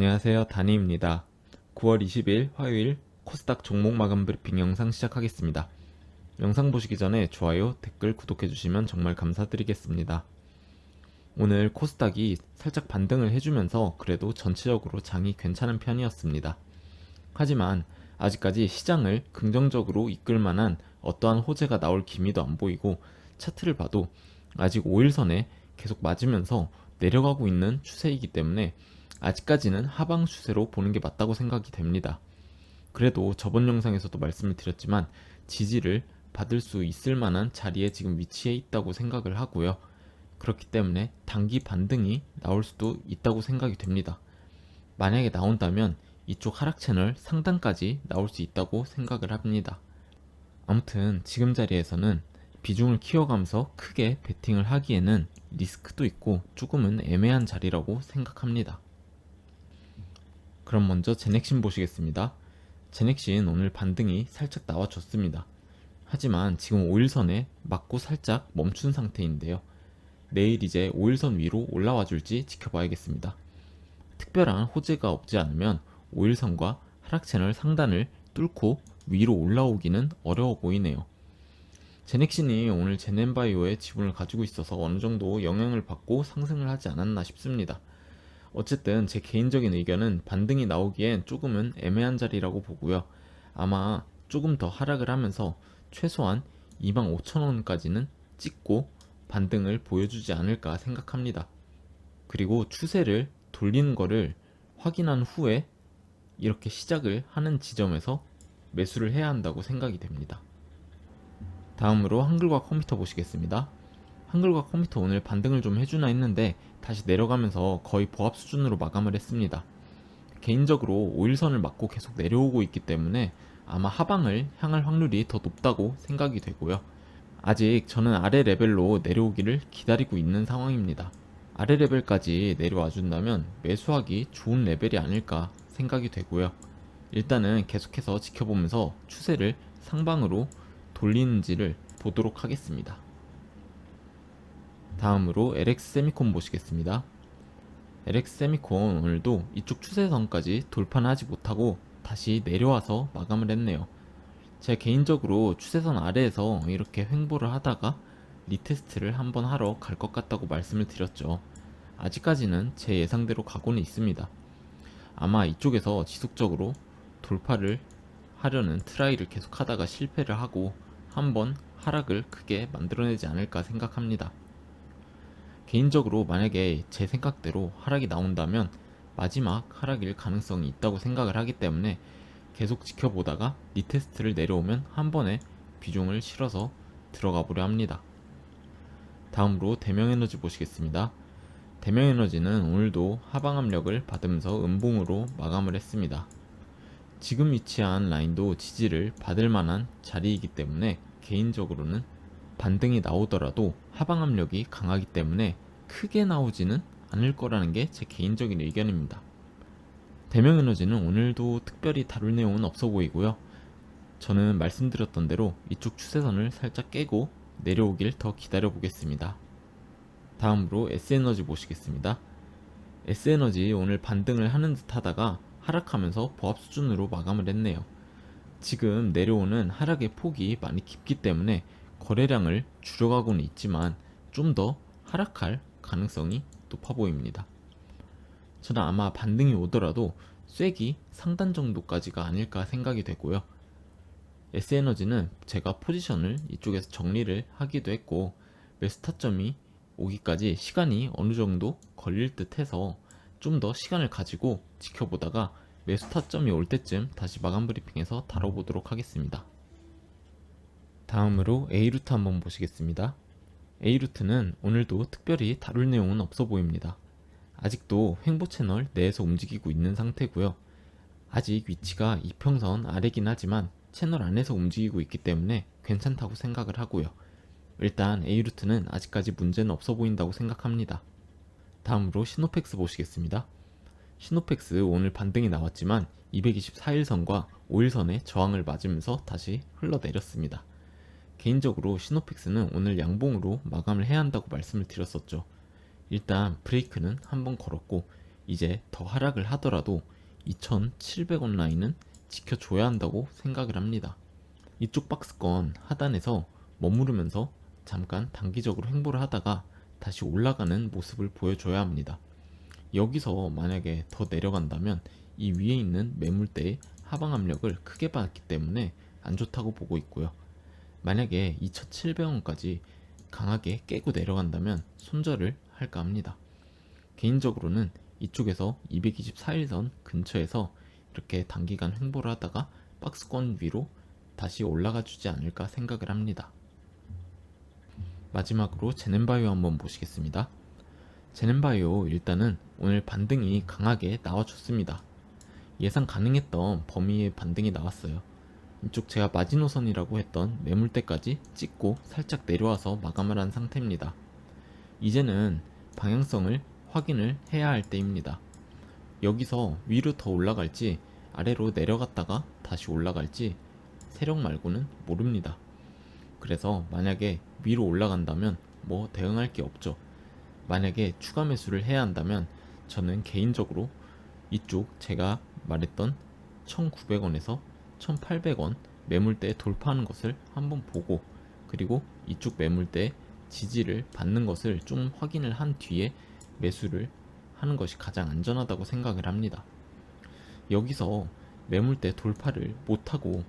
안녕하세요. 다니입니다. 9월 20일 화요일 코스닥 종목 마감 브리핑 영상 시작하겠습니다. 영상 보시기 전에 좋아요, 댓글, 구독해주시면 정말 감사드리겠습니다. 오늘 코스닥이 살짝 반등을 해주면서 그래도 전체적으로 장이 괜찮은 편이었습니다. 하지만 아직까지 시장을 긍정적으로 이끌 만한 어떠한 호재가 나올 기미도 안 보이고 차트를 봐도 아직 5일선에 계속 맞으면서 내려가고 있는 추세이기 때문에 아직까지는 하방 추세로 보는 게 맞다고 생각이 됩니다. 그래도 저번 영상에서도 말씀을 드렸지만 지지를 받을 수 있을 만한 자리에 지금 위치해 있다고 생각을 하고요. 그렇기 때문에 단기 반등이 나올 수도 있다고 생각이 됩니다. 만약에 나온다면 이쪽 하락 채널 상단까지 나올 수 있다고 생각을 합니다. 아무튼 지금 자리에서는 비중을 키워가면서 크게 베팅을 하기에는 리스크도 있고 조금은 애매한 자리라고 생각합니다. 그럼 먼저 제넥신 보시겠습니다. 제넥신 오늘 반등이 살짝 나와줬습니다. 하지만 지금 5일선에 맞고 살짝 멈춘 상태인데요. 내일 이제 5일선 위로 올라와 줄지 지켜봐야겠습니다. 특별한 호재가 없지 않으면 5일선과 하락 채널 상단을 뚫고 위로 올라오기는 어려워 보이네요. 제넥신이 오늘 제넨바이오의 지분을 가지고 있어서 어느 정도 영향을 받고 상승을 하지 않았나 싶습니다. 어쨌든 제 개인적인 의견은 반등이 나오기엔 조금은 애매한 자리라고 보고요. 아마 조금 더 하락을 하면서 최소한 25,000원까지는 찍고 반등을 보여주지 않을까 생각합니다. 그리고 추세를 돌리는 거를 확인한 후에 이렇게 시작을 하는 지점에서 매수를 해야 한다고 생각이 됩니다. 다음으로 한글과 컴퓨터 보시겠습니다. 한글과 컴퓨터 오늘 반등을 좀 해주나 했는데 다시 내려가면서 거의 보합 수준으로 마감을 했습니다. 개인적으로 5일선을 맞고 계속 내려오고 있기 때문에 아마 하방을 향할 확률이 더 높다고 생각이 되고요. 아직 저는 아래 레벨로 내려오기를 기다리고 있는 상황입니다. 아래 레벨까지 내려와 준다면 매수하기 좋은 레벨이 아닐까 생각이 되고요. 일단은 계속해서 지켜보면서 추세를 상방으로 돌리는지를 보도록 하겠습니다. 다음으로 LX 세미콘 보시겠습니다. LX 세미콘 오늘도 이쪽 추세선까지 돌파는 하지 못하고 다시 내려와서 마감을 했네요. 제가 개인적으로 추세선 아래에서 이렇게 횡보를 하다가 리테스트를 한번 하러 갈 것 같다고 말씀을 드렸죠. 아직까지는 제 예상대로 가고는 있습니다. 아마 이쪽에서 지속적으로 돌파를 하려는 트라이를 계속 하다가 실패를 하고 한번 하락을 크게 만들어내지 않을까 생각합니다. 개인적으로 만약에 제 생각대로 하락이 나온다면 마지막 하락일 가능성이 있다고 생각을 하기 때문에 계속 지켜보다가 리테스트를 내려오면 한 번에 비중을 실어서 들어가 보려 합니다. 다음으로 대명에너지 보시겠습니다. 대명에너지는 오늘도 하방 압력을 받으면서 음봉으로 마감을 했습니다. 지금 위치한 라인도 지지를 받을 만한 자리이기 때문에 개인적으로는 반등이 나오더라도 하방 압력이 강하기 때문에 크게 나오지는 않을 거라는 게 제 개인적인 의견입니다. 대명에너지는 오늘도 특별히 다룰 내용은 없어 보이고요. 저는 말씀드렸던 대로 이쪽 추세선을 살짝 깨고 내려오길 더 기다려 보겠습니다. 다음으로 S에너지 보시겠습니다. S에너지 오늘 반등을 하는 듯 하다가 하락하면서 보합 수준으로 마감을 했네요. 지금 내려오는 하락의 폭이 많이 깊기 때문에 거래량을 줄여가고는 있지만 좀 더 하락할 가능성이 높아 보입니다. 저는 아마 반등이 오더라도 쐐기 상단 정도까지가 아닐까 생각이 되고요. S에너지는 제가 포지션을 이쪽에서 정리를 하기도 했고 매수 타점이 오기까지 시간이 어느 정도 걸릴 듯 해서 좀 더 시간을 가지고 지켜보다가 매수 타점이 올 때쯤 다시 마감 브리핑에서 다뤄보도록 하겠습니다. 다음으로 A루트 한번 보시겠습니다. A루트는 오늘도 특별히 다룰 내용은 없어 보입니다. 아직도 횡보 채널 내에서 움직이고 있는 상태고요. 아직 위치가 이평선 아래긴 하지만 채널 안에서 움직이고 있기 때문에 괜찮다고 생각을 하고요. 일단 A루트는 아직까지 문제는 없어 보인다고 생각합니다. 다음으로 시노펙스 보시겠습니다. 시노펙스 오늘 반등이 나왔지만 224일선과 5일선의 저항을 맞으면서 다시 흘러내렸습니다. 개인적으로 시노펙스는 오늘 양봉으로 마감을 해야 한다고 말씀을 드렸었죠. 일단 브레이크는 한번 걸었고 이제 더 하락을 하더라도 2,700원 라인은 지켜줘야 한다고 생각을 합니다. 이쪽 박스권 하단에서 머무르면서 잠깐 단기적으로 횡보를 하다가 다시 올라가는 모습을 보여줘야 합니다. 여기서 만약에 더 내려간다면 이 위에 있는 매물대의 하방 압력을 크게 받았기 때문에 안 좋다고 보고 있고요. 만약에 2,700원까지 강하게 깨고 내려간다면 손절을 할까 합니다. 개인적으로는 이쪽에서 224일선 근처에서 이렇게 단기간 횡보를 하다가 박스권 위로 다시 올라가 주지 않을까 생각을 합니다. 마지막으로 제넨바이오 한번 보시겠습니다. 제넨바이오 일단은 오늘 반등이 강하게 나와줬습니다. 예상 가능했던 범위의 반등이 나왔어요. 이쪽 제가 마지노선이라고 했던 매물대까지 찍고 살짝 내려와서 마감을 한 상태입니다. 이제는 방향성을 확인을 해야 할 때입니다. 여기서 위로 더 올라갈지 아래로 내려갔다가 다시 올라갈지 세력 말고는 모릅니다. 그래서 만약에 위로 올라간다면 뭐 대응할 게 없죠. 만약에 추가 매수를 해야 한다면 저는 개인적으로 이쪽 제가 말했던 1900원에서 1800원 매물대 돌파하는 것을 한번 보고, 그리고 이쪽 매물대 지지를 받는 것을 좀 확인을 한 뒤에 매수를 하는 것이 가장 안전하다고 생각을 합니다. 여기서 매물대 돌파를 못하고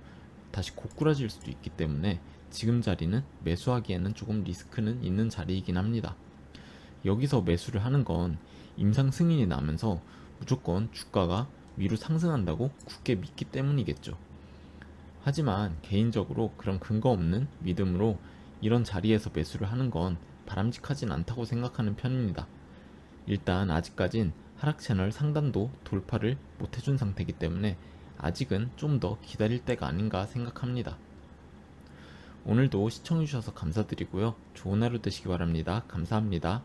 다시 고꾸라질 수도 있기 때문에 지금 자리는 매수하기에는 조금 리스크는 있는 자리이긴 합니다. 여기서 매수를 하는 건 임상 승인이 나면서 무조건 주가가 위로 상승한다고 굳게 믿기 때문이겠죠. 하지만 개인적으로 그런 근거 없는 믿음으로 이런 자리에서 매수를 하는 건 바람직하진 않다고 생각하는 편입니다. 일단 아직까진 하락 채널 상단도 돌파를 못 해준 상태이기 때문에 아직은 좀 더 기다릴 때가 아닌가 생각합니다. 오늘도 시청해주셔서 감사드리고요. 좋은 하루 되시기 바랍니다. 감사합니다.